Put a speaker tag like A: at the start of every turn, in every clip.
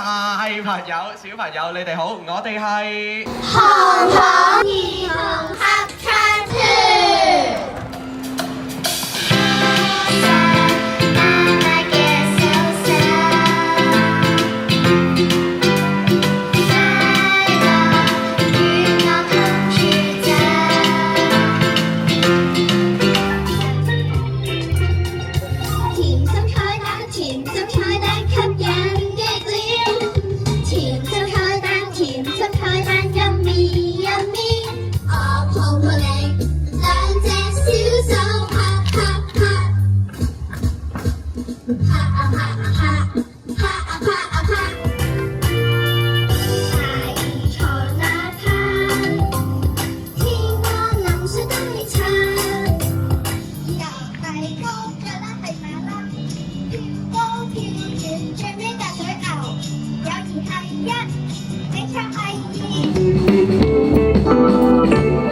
A: 大朋友、小朋友，你哋好，我哋係
B: 紅紅兒童合唱團。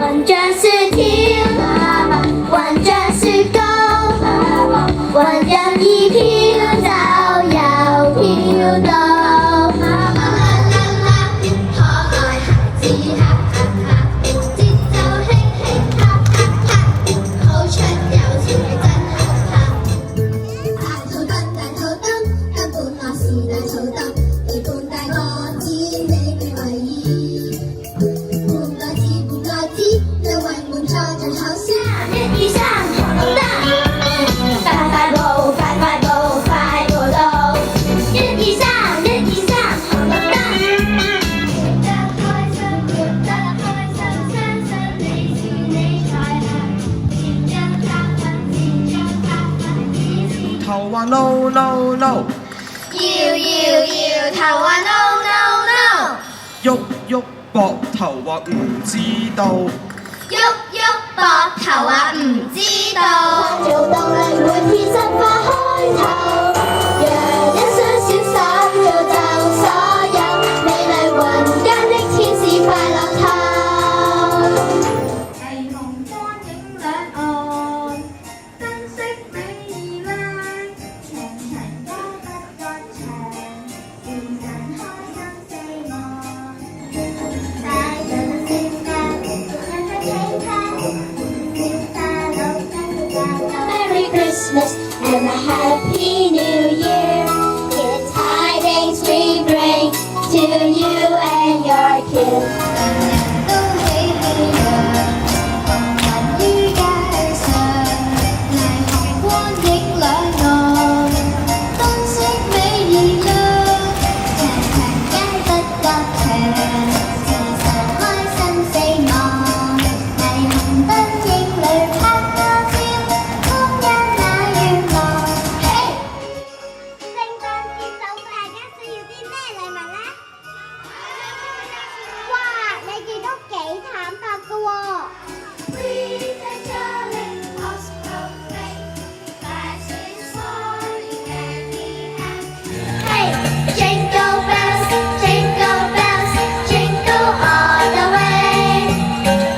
B: 雲像雪條，雲像雪糕，雲任意飄走又飄到。
A: 頭話 no no no，
B: 搖頭話 no no no，
A: 喐喐膊頭話唔知道，
B: 喐喐膊頭話唔知道。做到你會天生花開頭，讓一雙小手造就所有美麗雲間的天使快樂透。霓虹光影兩岸，燈飾美意啦，長長交不割長，時辰開心四岸。帶着聖誕，唱出氣氛，小花老跟着 Merry Christmas and a Happy New Year. Good tidings we bring to you and your kids. 都喜氣洋，紅雲於街上，霓虹光影兩岸，燈飾美意啦，長長街不割長，時辰開心四望，霓虹燈影裏拍個照，歡欣那願望。嘿！聖誕節到，大家需要啲咩禮物呢？哇！你哋都幾坦白㗎喎。Hey, jingle bells, jingle bells, jingle all the way.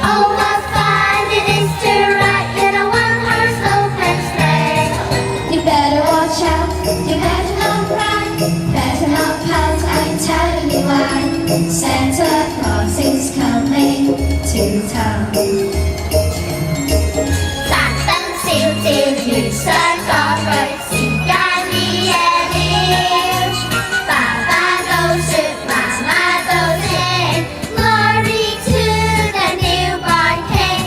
B: Oh, what fun it is to ride in a one-horse open sleigh. You better watch out, you better not cry, better not pout, I'm telling you why. Santa Claus is coming to town. 盞燈照照，原相嗰句，時間已夜了。爸爸都說，媽媽都聽。Glory to the newborn King,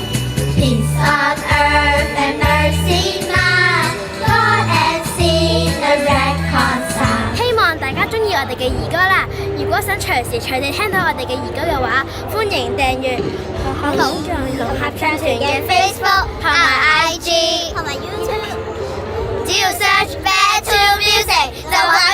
B: peace on earth and mercy mild. God and sin a reconcile. 希望大家中意我哋嘅兒歌啦！如果想隨時隨地聽到我哋嘅兒歌嘅話，歡迎訂閱紅紅合唱團嘅 Facebook 同埋 IG 同埋 YouTube。只要 search Bear to Music 就揾